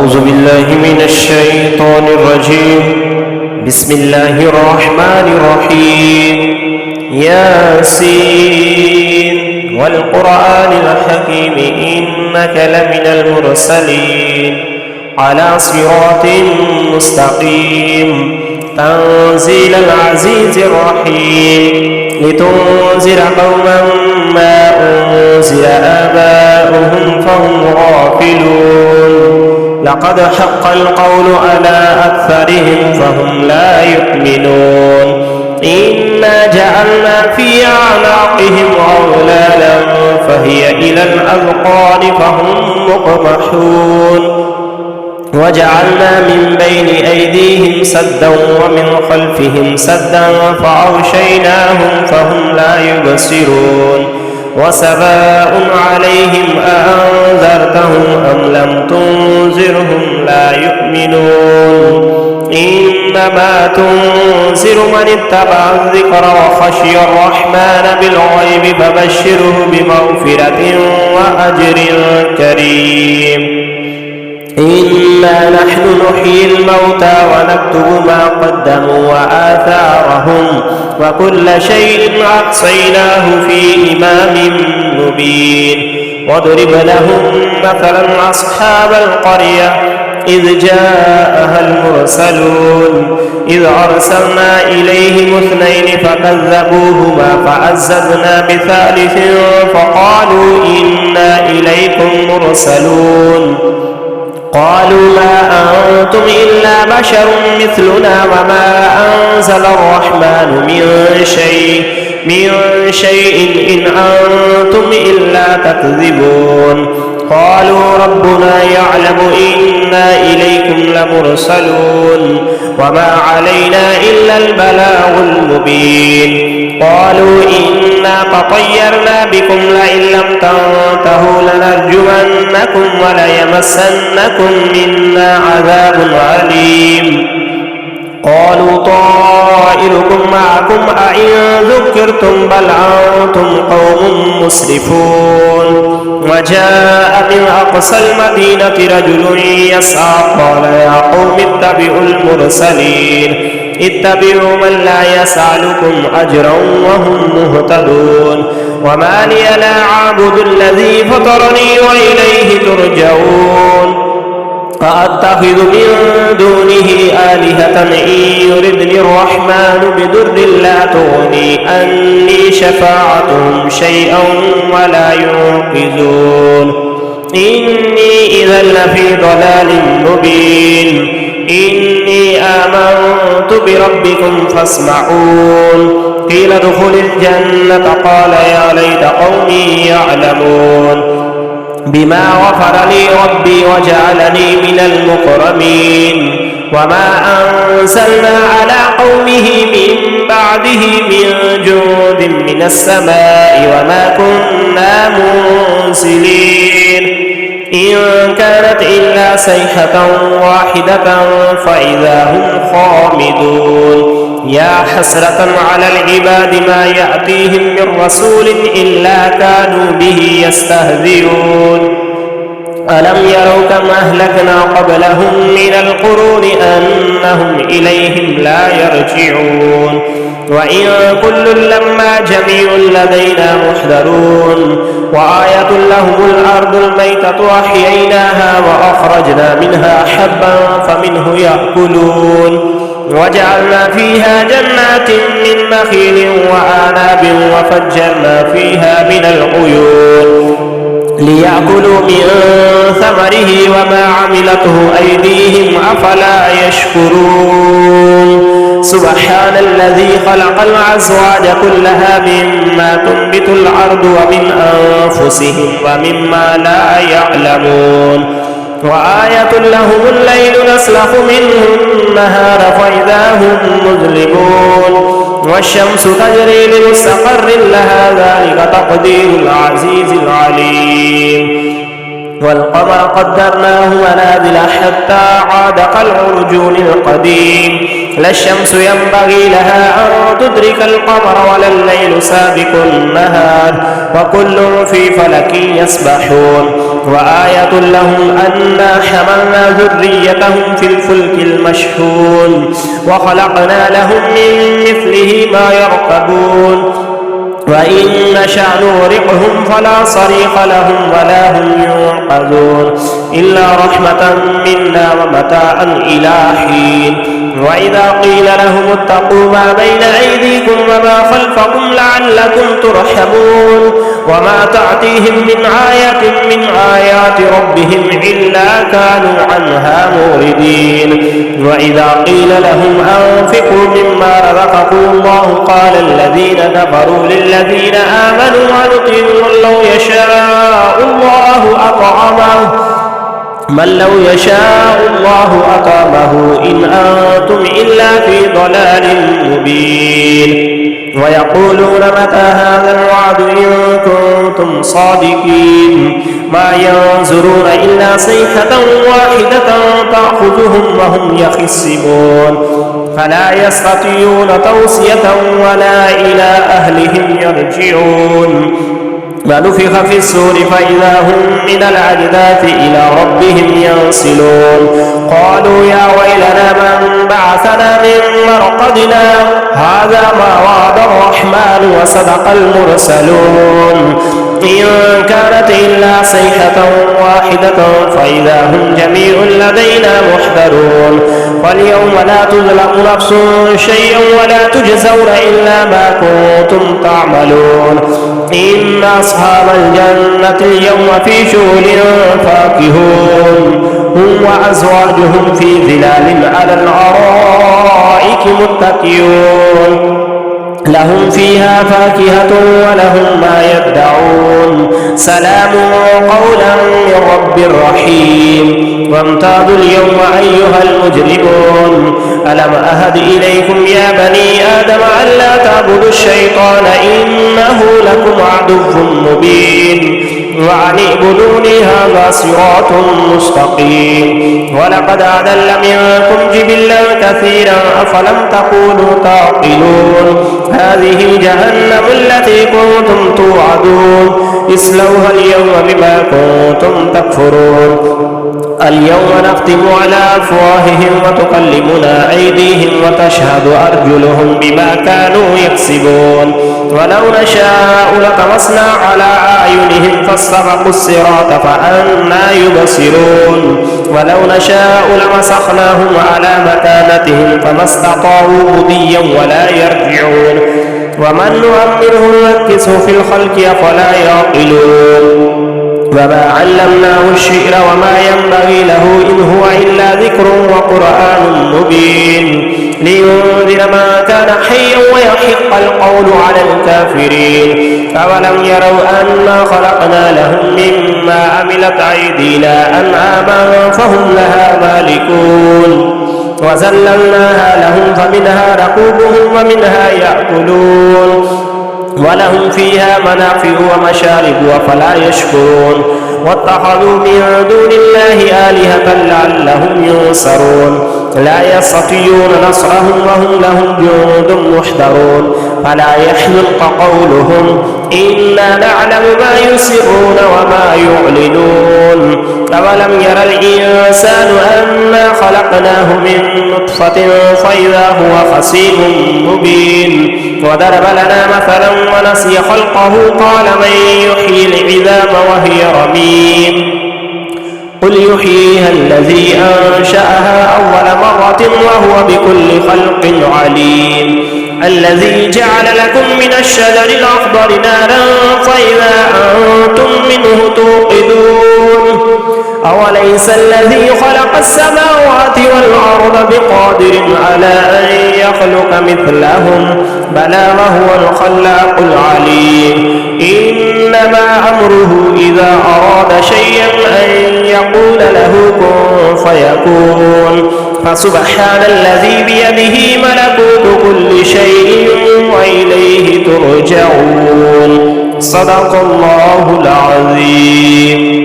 أعوذ بالله من الشيطان الرجيم. بسم الله الرحمن الرحيم. ياسين والقرآن الحكيم إنك لمن المرسلين على صراط مستقيم تنزيل العزيز الرحيم لتنذر قوما ما أنزل آباؤهم فهم غافلون لقد حق القول على أكثرهم فهم لا يؤمنون إنا جعلنا في أعناقهم أغلالا فهي إلى الأذقان فهم مقمحون وجعلنا من بين أيديهم سدا ومن خلفهم سدا فأغشيناهم فهم لا يبصرون وسواء عليهم أأنذرتهم أم لم تنذرهم لا يؤمنون إنما تنذر من اتبع الذكر وخشي الرحمن بالغيب فبشره بمغفرة وأجر كريم. إنا نحن نحيي الموتى ونكتب ما قدموا وآثارهم وكل شيء أحصيناه في إمام مبين. واضرب لهم مثلا أصحاب القرية إذ جاءها المرسلون إذ أرسلنا إليهم اثنين فكذبوهما فعززنا بثالث فقالوا إنا إليكم مرسلون قالوا ما أنتم إلا بشر مثلنا وما أنزل الرحمن من شيء إن أنتم إلا تكذبون. قالوا ربنا يعلم إنا إليكم لمرسلون وما علينا إلا البلاغ المبين. قالوا إنا تطيرنا بكم لئن لم تنتهوا لنرجمنكم وليمسنكم منا عذاب أليم. قالوا طائركم معكم أئن ذكرتم بل أنتم قوم مسرفون. وجاء من أقصى المدينة رجل يسعى قال يا قوم اتبعوا المرسلين اتبعوا من لا يسألكم أجرا وهم مهتدون. وما لي لا أعبد الذي فطرني وإليه ترجعون فأتخذ من دونه آلهة إن يردني الرحمن بضر لا تغني عني شفاعتهم شيئا ولا ينقذون. إني إذا لفي ضلال مبين. إني آمنت بربكم فاسمعون. قيل ادخل الجنة قال يا ليت قومي يعلمون بما غفر لي ربي وجعلني من المكرمين. وما أنزلنا على قومه من بعده من جند من السماء وما كنا منزلين إن كانت إلا صيحة واحدة فإذا هم خامدون. يا حسرة على العباد ما يأتيهم من رسول إلا كانوا به يستهزئون. ألم يروا كم أهلكنا قبلهم من القرون أنهم إليهم لا يرجعون. وإن كل لما جميع لدينا محضرون. وآية لهم الأرض الميتة أحييناها وأخرجنا منها حبا فمنه يأكلون. وجعلنا فيها جنات من نخيل وأعناب وفجرنا فيها من العيون ليأكلوا من ثمره وما عملته أيديهم أفلا يشكرون. سبحان الذي خلق الأزواج كلها مما تنبت الأرض ومن أنفسهم ومما لا يعلمون. وآية لهم الليل نسلخ منه النهار فإذا هم مظلمون. والشمس تجري لمستقر لها ذلك تقدير العزيز العليم. والقمر قدرناه منازل حتى عاد كالعرجون القديم. لا الشمس ينبغي لها أن تدرك القمر ولا الليل سابق النهار وكل في فلك يسبحون. وآية لهم أنا حملنا ذريتهم في الفلك المشحون وخلقنا لهم من مثله ما يركبون وإن نشأ نغرقهم فلا صريخ لهم ولا هم ينقذون إلا رحمة منا ومتاعا إلى حين وإذا قيل لهم اتقوا ما بين أيديكم وما خلفكم لعلكم ترحمون وما تأتيهم من آية من آيات ربهم إلا كانوا عنها موردين وإذا قيل لهم أنفقوا مما رزقكم الله قال الذين كفروا للذين آمنوا ونطيع من لو يشاء الله أطعمه إن أنتم إلا في ضلال مبين ويقولون متى هذا الوعد إن كنتم صادقين ما ينظرون إلا صيحة واحدة تأخذهم وهم يخصمون فلا يستطيعون توصية ولا إلى أهلهم يرجعون ونفخ في الصور فإذا هم من الأجداث إلى ربهم ينسلون قالوا يا ويلنا من بعثنا من مرقدنا هذا ما وعد الرحمن وصدق المرسلون إن كانت إلا صيحة واحدة فإذا هم جميع لدينا محضرون واليوم لا تظلم نفس شيئا ولا تجزون إلا ما كنتم تعملون إن أصحاب الجنة اليوم في شغل فاكهون هم وأزواجهم في ظلال على الأرائك متكئون لهم فيها فاكهة ولهم ما يدعون سلام قولا من رب رحيم وامتازوا اليوم أيها المجرمون ألم أهد إليكم يا بني آدم ألا تعبدوا الشيطان إنه لكم عدو مبين وأن اعبدوني هذا صراط مستقيم ولقد أضل منكم جبلا كثيرا أفلم تكونوا تعقلون هذه جهنم التي كنتم توعدون اصلوها اليوم بما كنتم تكفرون اليوم نختم على أفواههم وتكلمنا أيديهم وتشهد أرجلهم بما كانوا يكسبون ولو نشاء لطمسنا على أعينهم فاستبقوا الصراط فأنى يبصرون ولو نشاء لمسخناهم على مكانتهم فما استطاعوا مضيا ولا يرجعون ومن نؤمره نركسه في الخلق أفلا يعقلون وما علمناه الشعر وما ينبغي له إن هو إلا ذكر وقرآن مبين لينذر ما كان حيا ويحق القول على الكافرين أولم يروا أنا خلقنا لهم مما عملت أيدينا أنعاما فهم لها مالكون وذللناها لهم فمنها ركوبهم ومنها يأكلون ولهم فيها منافع ومشارب أفلا يشكرون واتخذوا من دون الله آلهة لعلهم ينصرون لا يستطيعون نصرهم وهم لهم جند محضرون فلا يحزنك قولهم إنا نعلم ما يسرون وما يعلنون أولم ير الإنسان أنا خلقناه من نطفة فإذا هو خصيم مبين وضرب لنا مثلا ونسي خلقه قال من يحيي العظام وهي رميم قل يحييها الذي أنشأها أول مرة وهو بكل خلق عليم الذي جعل لكم من الشجر الأخضر نارا فإذا أنتم منه توقدون أوليس الذي خلق السماوات والأرض بقادر على أن يخلق مثلهم بلى وهو الخلاق العليم إنما أمره إذا أراد شيئا أن يقول له كن فيكون فسبحان الذي بيده ملكوت كل شيء وإليه ترجعون صدق الله العظيم.